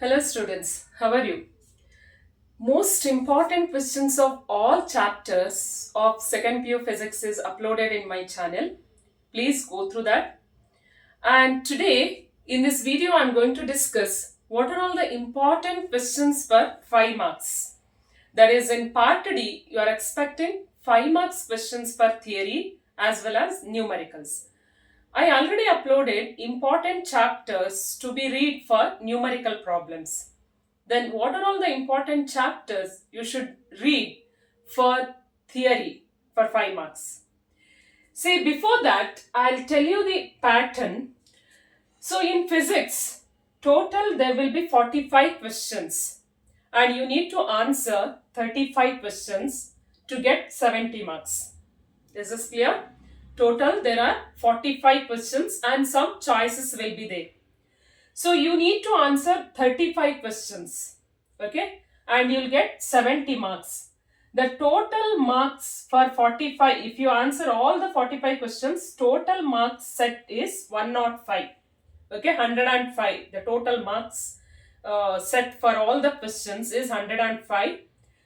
Hello students, how are you? Most important questions of all chapters of second PU physics is uploaded in my channel. Please go through that. And today in this video I'm going to discuss what are all the important questions for 5 marks. That is, in part D you are expecting 5 marks questions for theory as well as numericals. I already uploaded important chapters to be read for numerical problems. Then what are all the important chapters you should read for theory for 5 marks? See, before that, I'll tell you the pattern. So in physics, total there will be 45 questions and you need to answer 35 questions to get 70 marks. Is this clear? Total there are 45 questions and some choices will be there. So you need to answer 35 questions, okay, and you'll get 70 marks. The total marks for 45, if you answer all the 45 questions, total marks set is 105, okay, 105. The total marks set for all the questions is 105.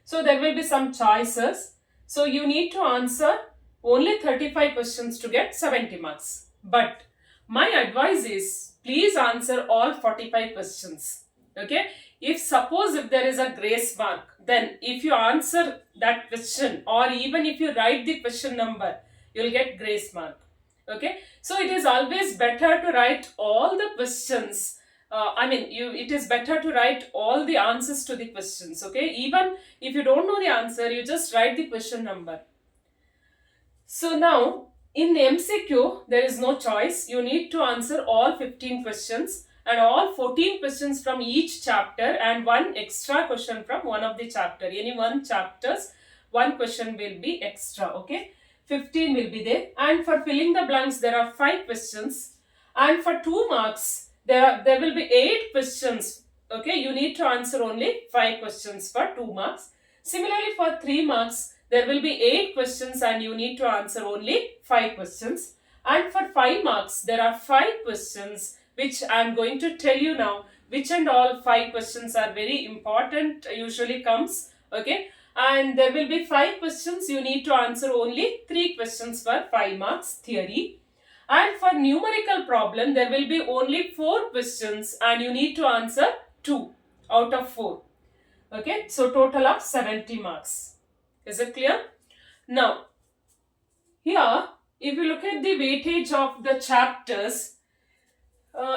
So there will be some choices. So you need to answer only 35 questions to get 70 marks. But my advice is please answer all 45 questions. Okay. If suppose if there is a grace mark, then if you answer that question or even if you write the question number, you'll get grace mark. Okay. So it is always better to write all the questions. It is better to write all the answers to the questions. Okay. Even if you don't know the answer, you just write the question number. So now in MCQ, there is no choice. You need to answer all 15 questions and all 14 questions from each chapter and one extra question from one of the chapter. Any one chapters, one question will be extra, okay? 15 will be there. And for filling the blanks, there are 5 questions. And for 2 marks, there will be 8 questions, okay? You need to answer only 5 questions for 2 marks. Similarly, for 3 marks, there will be 8 questions and you need to answer only 5 questions. And for 5 marks, there are 5 questions which I am going to tell you now. Which and all 5 questions are very important, usually comes, okay. And there will be 5 questions, you need to answer only 3 questions for 5 marks theory. And for numerical problem, there will be only 4 questions and you need to answer 2 out of 4. Okay, so total of 70 marks. Is it clear? Now, here, if you look at the weightage of the chapters,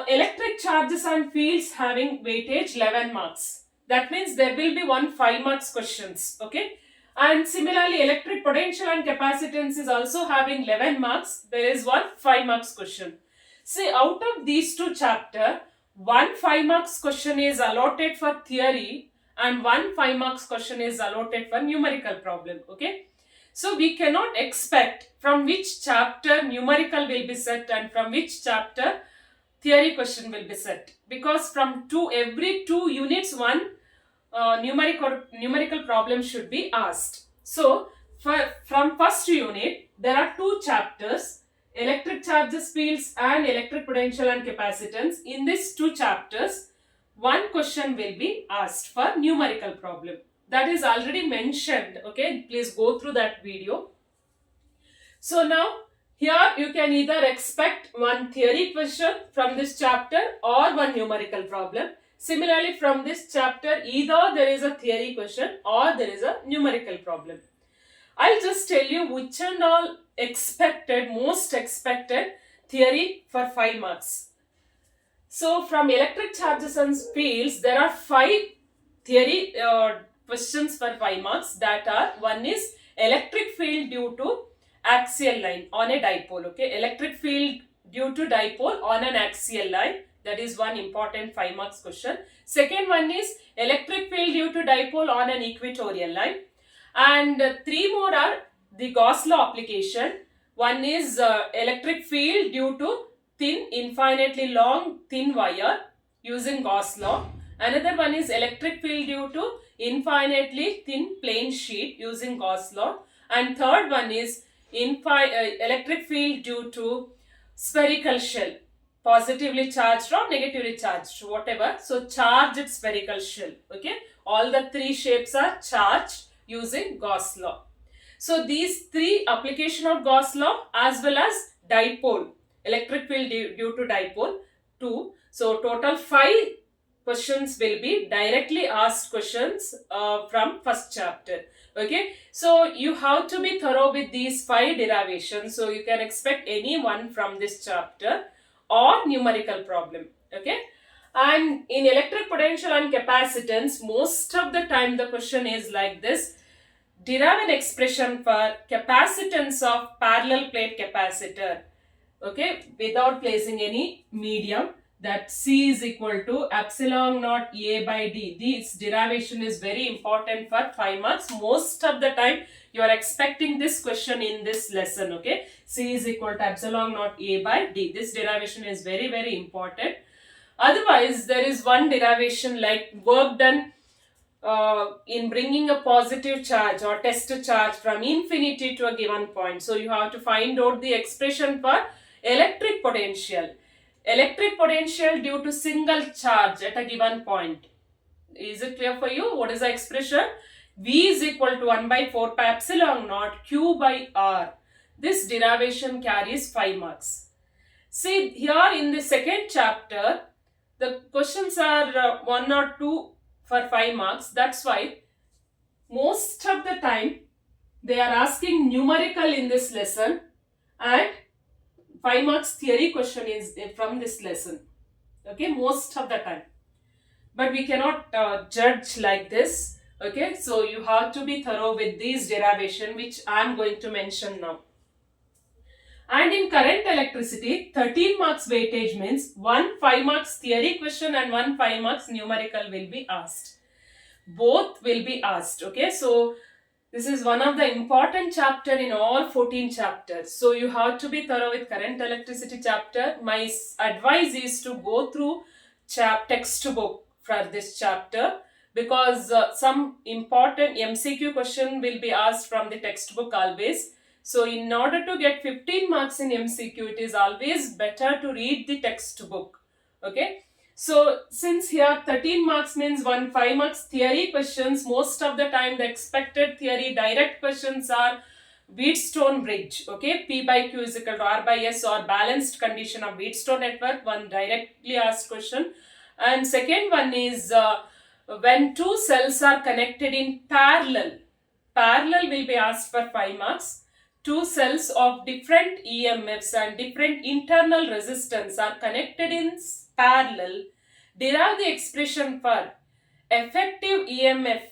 electric charges and fields having weightage 11 marks. That means there will be one 5 marks questions. Okay. And similarly, electric potential and capacitance is also having 11 marks. There is one 5 marks question. See, out of these two chapters, one 5 marks question is allotted for theory and one 5 marks question is allotted for numerical problem. Okay. So we cannot expect from which chapter numerical will be set and from which chapter theory question will be set, because from every 2 units one numerical problem should be asked. So from first unit there are 2 chapters, electric charges, fields and electric potential and capacitance. In these 2 chapters, one question will be asked for numerical problem. That is already mentioned. Okay, please go through that video. So now here you can either expect one theory question from this chapter or one numerical problem. Similarly, from this chapter, either there is a theory question or there is a numerical problem. I'll just tell you which and all most expected theory for 5 marks. So from electric charges and fields, there are 5 theory questions for 5 marks. That are, one is electric field due to axial line on a dipole. Okay, electric field due to dipole on an axial line. That is one important 5 marks question. Second one is electric field due to dipole on an equatorial line. And 3 more are the Gauss law application. One is electric field due to infinitely long thin wire using Gauss law. Another one is electric field due to infinitely thin plane sheet using Gauss law. And third one is electric field due to spherical shell. positively charged or negatively charged, whatever. So charged spherical shell. Okay, all the three shapes are charged using Gauss law. So these three application of Gauss law as well as dipole, electric field due to dipole 2. So total 5 questions will be directly asked questions from first chapter. Okay, so you have to be thorough with these 5 derivations. So you can expect any one from this chapter or numerical problem. Okay, and in electric potential and capacitance, most of the time the question is like this: derive an expression for capacitance of parallel plate capacitor, okay, without placing any medium, that C is equal to epsilon naught A by D. This derivation is very important for 5 marks. Most of the time you are expecting this question in this lesson. Okay, C is equal to epsilon naught A by D. This derivation is very, very important. Otherwise, there is one derivation like work done in bringing a positive charge or test charge from infinity to a given point. So you have to find out the expression for electric potential. Electric potential due to single charge at a given point. Is it clear for you? What is the expression? V is equal to 1 by 4 pi epsilon naught Q by R. This derivation carries 5 marks. See, here in the second chapter, the questions are 1 or 2 for 5 marks. That's why most of the time they are asking numerical in this lesson, and 5 marks theory question is from this lesson. Okay, most of the time. But we cannot judge like this. Okay, so you have to be thorough with these derivation which I am going to mention now. And in current electricity, 13 marks weightage means 1 5 marks theory question and 1 5 marks numerical will be asked. Both will be asked. Okay, so this is one of the important chapter in all 14 chapters. So you have to be thorough with current electricity chapter. My advice is to go through textbook for this chapter, because some important MCQ question will be asked from the textbook always. So in order to get 15 marks in MCQ, it is always better to read the textbook. Okay. So since here 13 marks means 1 5 marks theory questions, most of the time the expected theory direct questions are Wheatstone bridge. Okay. P by Q is equal to R by S, or balanced condition of Wheatstone network, one directly asked question. And second one is when two cells are connected in parallel. Parallel will be asked for 5 marks. Two cells of different EMFs and different internal resistance are connected in parallel. Derive the expression for effective EMF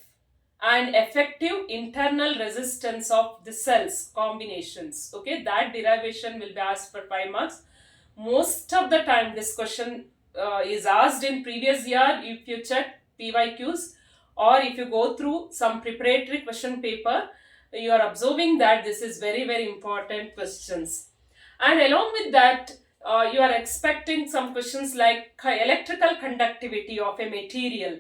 and effective internal resistance of the cells combinations. Okay, that derivation will be asked for 5 marks. Most of the time this question is asked in previous year if you check PYQs, or if you go through some preparatory question paper, you are observing that this is very, very important questions. And along with that, you are expecting some questions like electrical conductivity of a material.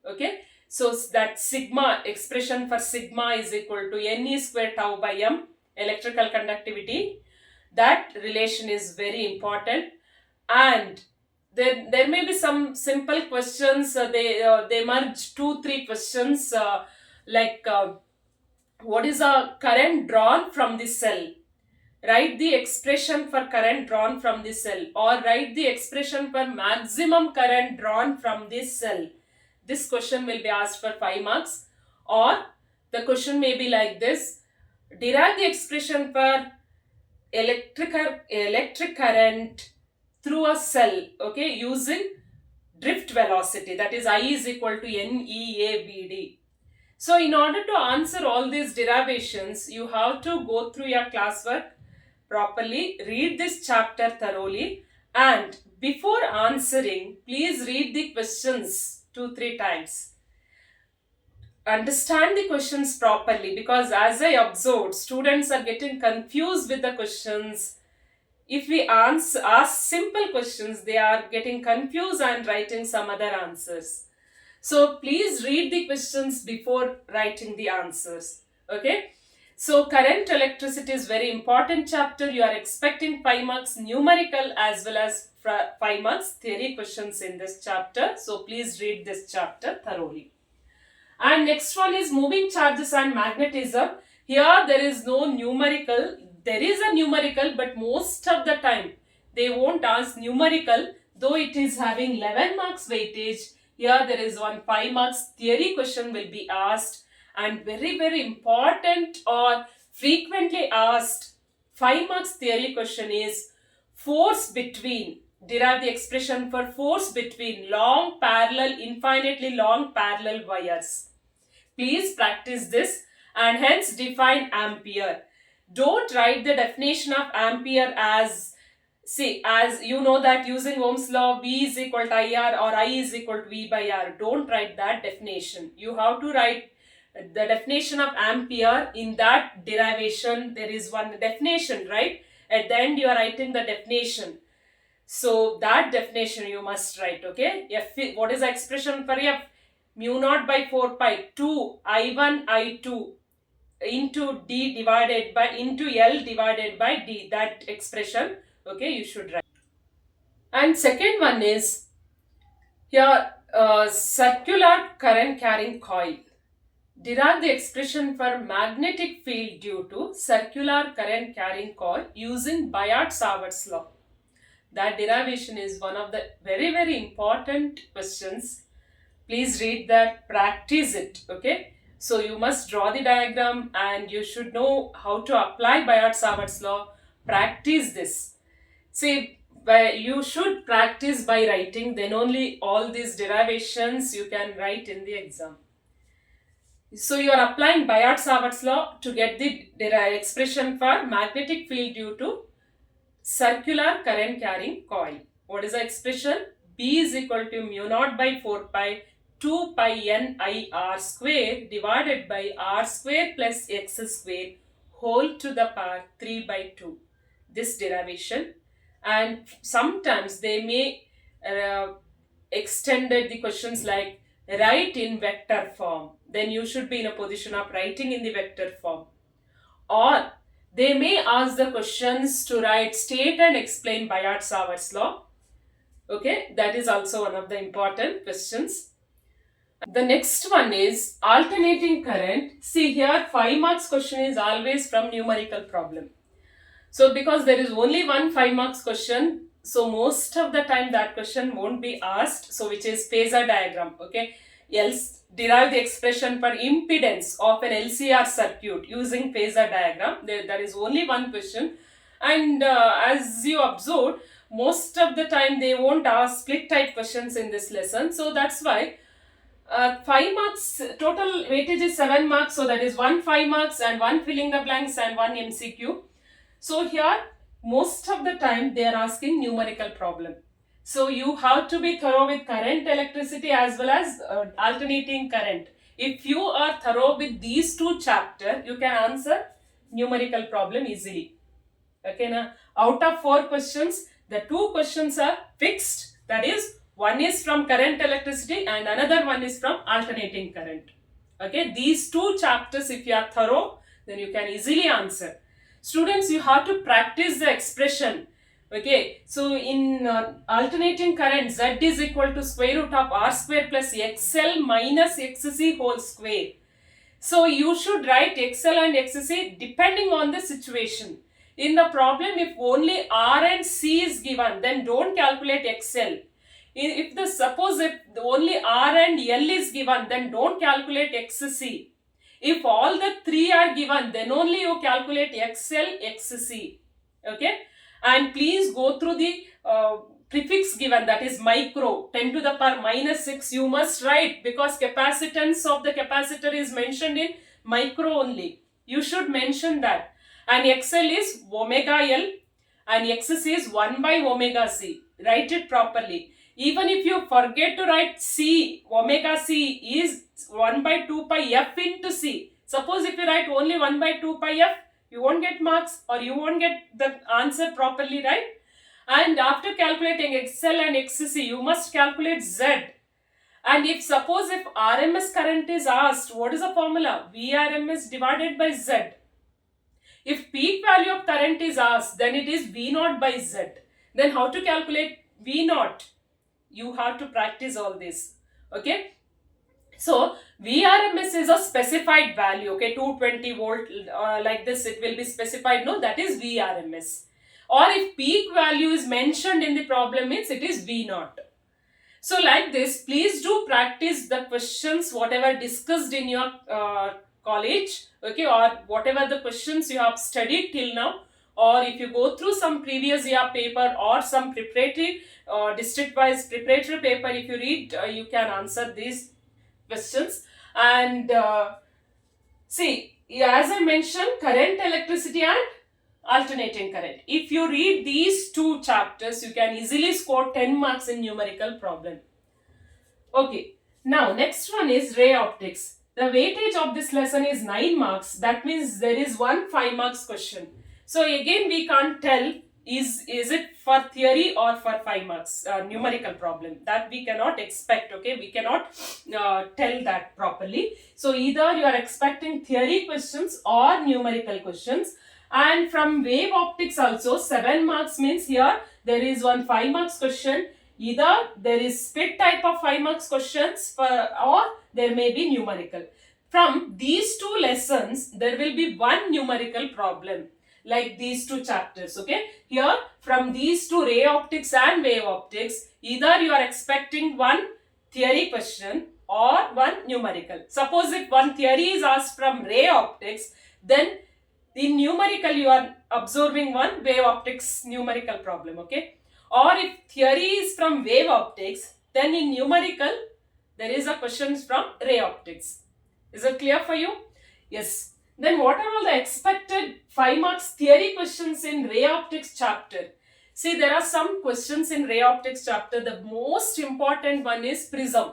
Okay, so that sigma, expression for sigma is equal to Ne square tau by m, electrical conductivity. That relation is very important. And there may be some simple questions. They merge 2-3 questions like what is a current drawn from the cell? Write the expression for current drawn from the cell, or write the expression for maximum current drawn from this cell. This question will be asked for 5 marks. Or the question may be like this: derive the expression for electric current through a cell, okay, using drift velocity, that is I is equal to NEAVD. So in order to answer all these derivations, you have to go through your classwork properly, read this chapter thoroughly, and before answering, please read the questions 2-3 times. Understand the questions properly, because as I observed, students are getting confused with the questions. If we ask simple questions, they are getting confused and writing some other answers. So please read the questions before writing the answers. Okay. So current electricity is very important chapter. You are expecting 5 marks numerical as well as 5 marks theory questions in this chapter. So please read this chapter thoroughly. And next one is moving charges and magnetism. Here there is no numerical. There is a numerical, but most of the time they won't ask numerical, though it is having 11 marks weightage. Here there is one 5 marks theory question will be asked, and very, very important or frequently asked 5 marks theory question is force between. Derive the expression for force between long parallel, infinitely long parallel wires. Please practice this and hence define ampere. Don't write the definition of ampere as, see, as you know that using Ohm's law, V is equal to IR or I is equal to V by R. Don't write that definition. You have to write the definition of ampere. In that derivation, there is one definition, right? At the end, you are writing the definition. So that definition you must write, okay? F, what is the expression for F? Mu naught by 4 pi 2 I1 I2 into D divided by into L divided by D. That expression, okay, you should write. And second one is here circular current carrying coil. Derive the expression for magnetic field due to circular current carrying coil using Biot-Savart's law. That derivation is one of the very, very important questions. Please read that, practice it, okay? So you must draw the diagram and you should know how to apply Biot-Savart's law. Practice this. See, you should practice by writing, then only all these derivations you can write in the exam. So you are applying Biot-Savart's law to get the expression for magnetic field due to circular current carrying coil. What is the expression? B is equal to mu naught by 4 pi 2 pi n I r square divided by r square plus x square whole to the power 3 by 2. This derivation, and sometimes they may extended the questions like write in vector form. Then you should be in a position of writing in the vector form. Or they may ask the questions to write state and explain Biot-Savart's law. Okay, that is also one of the important questions. The next one is alternating current. See here, 5 marks question is always from numerical problem. So because there is only one 5 marks question, so most of the time that question won't be asked. So which is phasor diagram, okay? Else derive the expression for impedance of an LCR circuit using phasor diagram. There is only one question, and as you observed, most of the time they won't ask split type questions in this lesson. So that's why 5 marks, total weightage is 7 marks. So that is 1 5 marks and 1 filling the blanks and 1 MCQ. So here most of the time they are asking numerical problem. So you have to be thorough with current, electricity as well as alternating current. If you are thorough with these two chapters, you can answer numerical problem easily. Okay, now out of 4 questions, the 2 questions are fixed. That is, one is from current, electricity and another one is from alternating current. Okay, these 2 chapters if you are thorough, then you can easily answer. Students, you have to practice the expression. Okay, so in alternating current, Z is equal to square root of R square plus XL minus XC whole square. So you should write XL and XC depending on the situation. In the problem, if only R and C is given, then don't calculate XL. Suppose if only R and L is given, then don't calculate XC. If all the 3 are given, then only you calculate XL, XC. Okay. And please go through the prefix given, that is micro, 10 to the power minus 6 you must write, because capacitance of the capacitor is mentioned in micro only. You should mention that. And XL is omega L and XC is 1 by omega C. Write it properly. Even if you forget to write C, omega C is 1 by 2 pi F into C. Suppose if you write only 1 by 2 pi F, you won't get marks or you won't get the answer properly, right? And after calculating XL and XC, you must calculate Z. And if suppose if RMS current is asked, what is the formula? Vrms divided by Z. If peak value of current is asked, then it is V naught by Z. Then how to calculate V naught. You have to practice all this. Okay. So VRMS is a specified value. Okay, 220 volt, like this it will be specified. No, that is VRMS. Or if peak value is mentioned in the problem, means it is V naught. So like this, please do practice the questions whatever discussed in your college, okay, or whatever the questions you have studied till now, or if you go through some previous year paper or some preparatory district wise preparatory paper, if you read, you can answer these questions. And see, as I mentioned, current, electricity and alternating current. If you read these two chapters, you can easily score 10 marks in numerical problem. Okay, now next one is ray optics. The weightage of this lesson is 9 marks. That means there is one 5 marks question. So again we can't tell is it for theory or for 5 marks numerical problem. That we cannot expect, okay. We cannot tell that properly. So either you are expecting theory questions or numerical questions. And from wave optics also 7 marks means here there is one 5 marks question. Either there is split type of 5 marks questions or there may be numerical. From these two lessons, there will be one numerical problem like these two chapters, okay. Here from these two, ray optics and wave optics, either you are expecting one theory question or one numerical. Suppose if one theory is asked from ray optics, then in numerical you are observing one wave optics numerical problem, okay. Or if theory is from wave optics, then in numerical there is a questions from ray optics. Is it clear for you? Yes. Then what are all the expected 5 marks theory questions in ray optics chapter? See, there are some questions in ray optics chapter. The most important one is prism.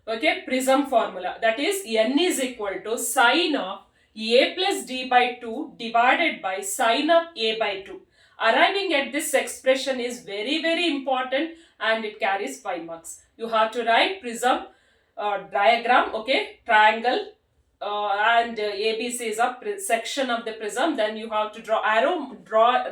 Okay, prism formula. That is n is equal to sine of a plus d by 2 divided by sine of a by 2. Arriving at this expression is very, very important and it carries 5 marks. You have to write prism diagram, okay, triangle, and ABC is a section of the prism. Then you have to draw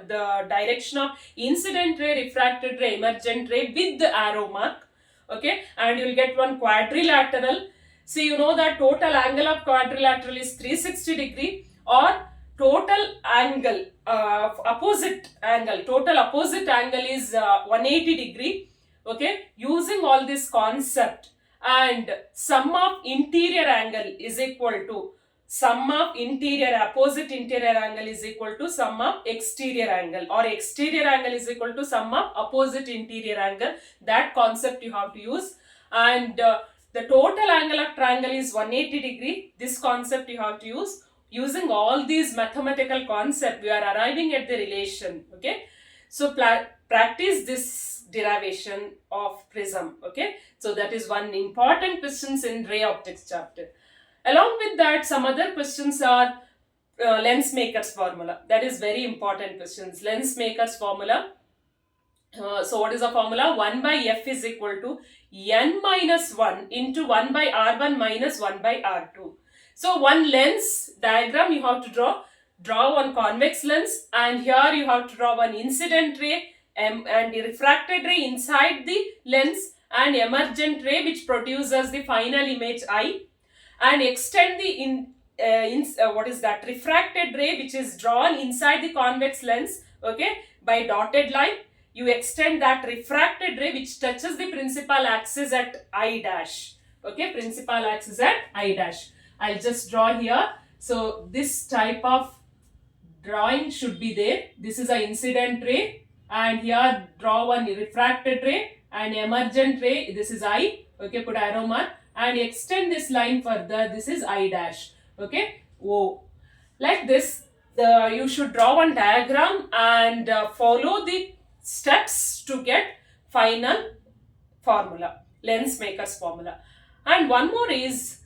the direction of incident ray, refracted ray, emergent ray with the arrow mark, okay, and you will get one quadrilateral. See, you know that total angle of quadrilateral is 360 degree, or total angle opposite angle, total opposite angle is 180 degree, okay. Using all this concept, and sum of interior angle is equal to sum of opposite interior angle is equal to sum of exterior angle, or exterior angle is equal to sum of opposite interior angle. That concept you have to use. And the total angle of triangle is 180 degree. This concept you have to use. Using all these mathematical concepts, we are arriving at the relation, okay. So practice this derivation of prism, okay. So that is one important questions in ray optics chapter. Along with that, some other questions are lens maker's formula. That is very important questions. Lens maker's formula. So what is the formula? 1 by f is equal to n minus 1 into 1 by r1 minus 1 by r2. So one lens diagram you have to draw one convex lens, and here you have to draw one incident ray and the refracted ray inside the lens, and emergent ray which produces the final image I, and extend the what is that refracted ray which is drawn inside the convex lens, okay, by dotted line. You extend that refracted ray which touches the principal axis at I dash, okay, principal axis at I dash. I'll just draw here. So this type of drawing should be there. This is an incident ray, and here draw one refracted ray and emergent ray. This is I, okay, put arrow mark, and extend this line further. This is I dash, okay, O. Like this, you should draw one diagram and follow the steps to get final formula, lens maker's formula. And one more is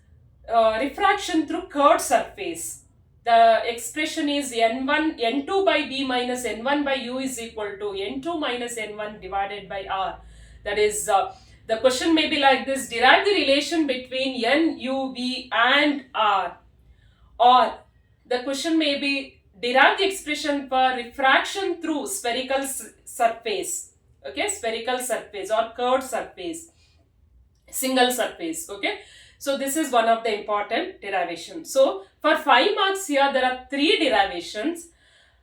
refraction through curved surface. The expression is n2 by b minus n1 by u is equal to n2 minus n1 divided by r. That is, the question may be like this: derive the relation between n, u, v and r. Or the question may be derive the expression for refraction through spherical surface. Okay, spherical surface or curved surface, single surface. Okay, so this is one of the important derivations. So for 5 marks here there are 3 derivations,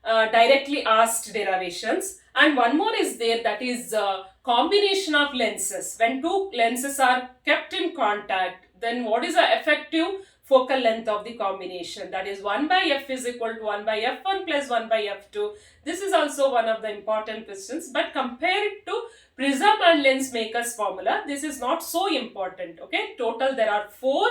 directly asked derivations, and one more is there, that is combination of lenses. When two lenses are kept in contact, then what is the effective focal length of the combination? That is 1 by f is equal to 1 by f1 plus 1 by f2. This is also one of the important questions, but compare it to prism and lens makers formula. This is not so important. Okay, total there are 4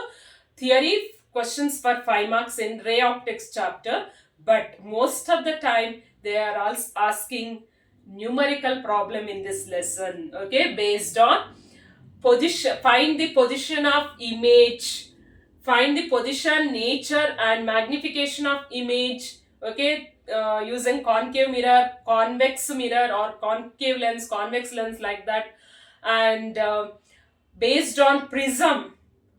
theory questions for 5 marks in ray optics chapter, but most of the time they are also asking numerical problem in this lesson. Okay, based on position, find the position of image, find the position, nature and magnification of image. Okay, using concave mirror, convex mirror, or concave lens, convex lens, like that. And based on prism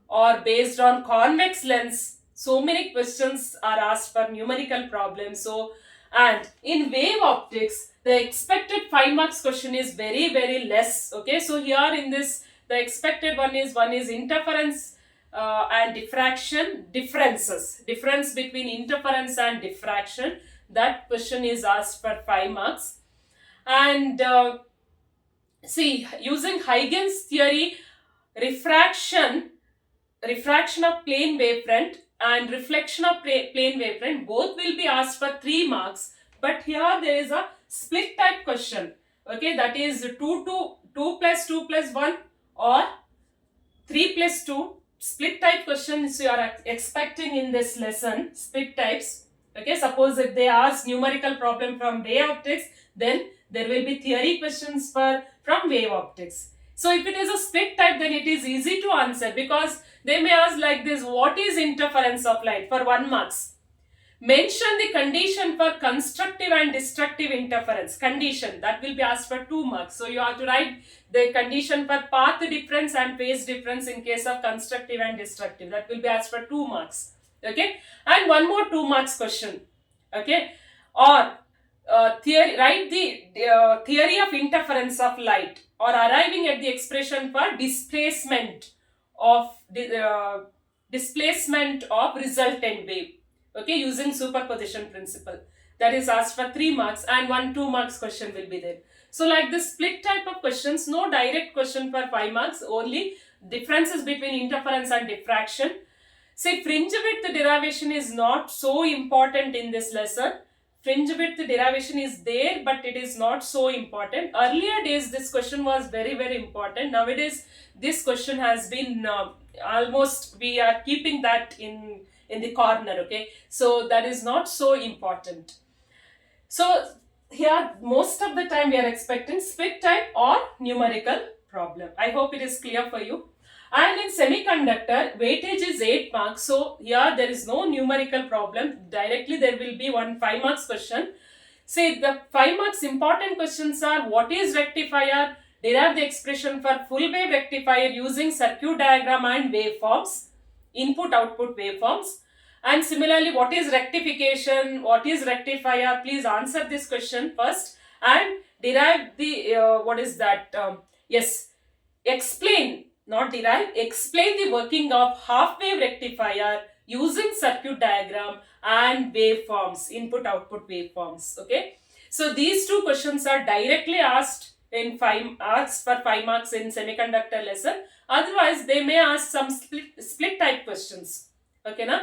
or based on convex lens, so many questions are asked for numerical problems. So, and in wave optics the expected 5 marks question is very less. Okay, so here in this the expected one is interference and diffraction, difference between interference and diffraction. That question is asked for 5 marks. And see, using Huygens theory, refraction of plane wavefront and reflection of plane wavefront both will be asked for 3 marks, but here there is a split type question. Okay, that is 2 plus 2 plus 1 or 3 plus 2. Split type questions you are expecting in this lesson, split types. Okay, suppose if they ask numerical problem from ray optics, then there will be theory questions from wave optics. So if it is a split type, then it is easy to answer, because they may ask like this: what is interference of light, for 1 marks? Mention the condition for constructive and destructive interference. Condition, that will be asked for 2 marks. So you have to write the condition for path difference and phase difference in case of constructive and destructive. That will be asked for 2 marks. Okay, and one more 2 marks question. Okay, or theory, write the theory of interference of light, or arriving at the expression for displacement of resultant wave. Okay, using superposition principle. That is asked for 3 marks, and one 2 marks question will be there. So like this split type of questions, no direct question for 5 marks, only differences between interference and diffraction. Say fringe width derivation is not so important in this lesson. Fringe width derivation is there, but it is not so important. Earlier days this question was very important. Nowadays this question has been almost, we are keeping that in the corner. Okay, so that is not so important. So here most of the time we are expecting split type or numerical problem. I hope it is clear for you. And in semiconductor, weightage is 8 marks. So here there is no numerical problem. Directly there will be one 5 marks question. Say the 5 marks important questions are: what is rectifier? Derive the expression for full wave rectifier using circuit diagram and waveforms, input output waveforms. And similarly, what is rectification? What is rectifier? Please answer this question first and derive the what is that? Explain, not derive, explain the working of half wave rectifier using circuit diagram and waveforms, input output waveforms. Okay, so these 2 questions are directly asked in 5 marks in semiconductor lesson. Otherwise they may ask some split type questions. Okay, na?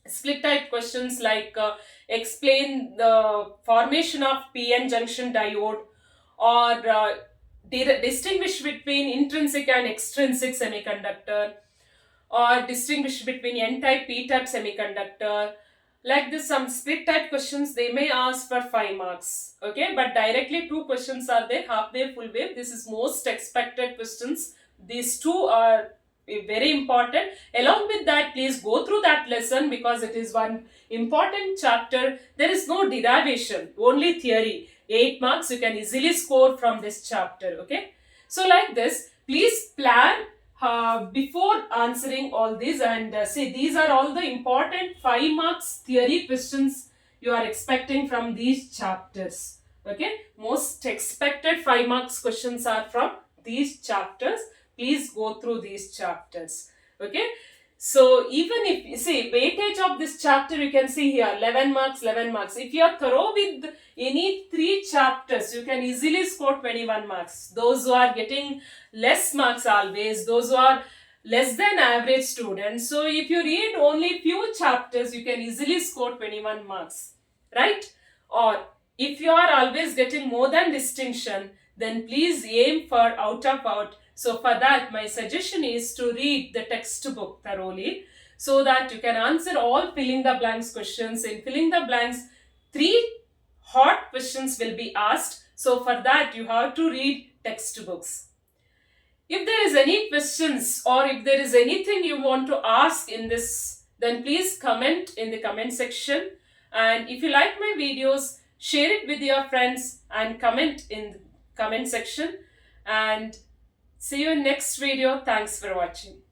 Split type questions like explain the formation of PN junction diode, or distinguish between intrinsic and extrinsic semiconductor, or distinguish between n-type, p-type semiconductor. Like this, some split type questions they may ask for 5 marks. Okay, but directly 2 questions are there: half wave, full wave. This is most expected questions. These 2 are very important. Along with that, please go through that lesson, because it is one important chapter. There is no derivation, only theory. 8 marks you can easily score from this chapter. Okay, so like this, please plan before answering all these, and see, these are all the important 5 marks theory questions you are expecting from these chapters. Okay, most expected 5 marks questions are from these chapters. Please go through these chapters. Okay, so even if you see weightage of this chapter, you can see here 11 marks, 11 marks. If you are thorough with any 3 chapters, you can easily score 21 marks. Those who are getting less marks always, those who are less than average students, so if you read only few chapters, you can easily score 21 marks, right? Or if you are always getting more than distinction, then please aim for out of out. So for that, my suggestion is to read the textbook thoroughly so that you can answer all filling the blanks questions. In filling the blanks, 3 hot questions will be asked. So for that, you have to read textbooks. If there is any questions or if there is anything you want to ask in this, then please comment in the comment section. And if you like my videos, share it with your friends and comment in the comment section. And see you in next video. Thanks for watching.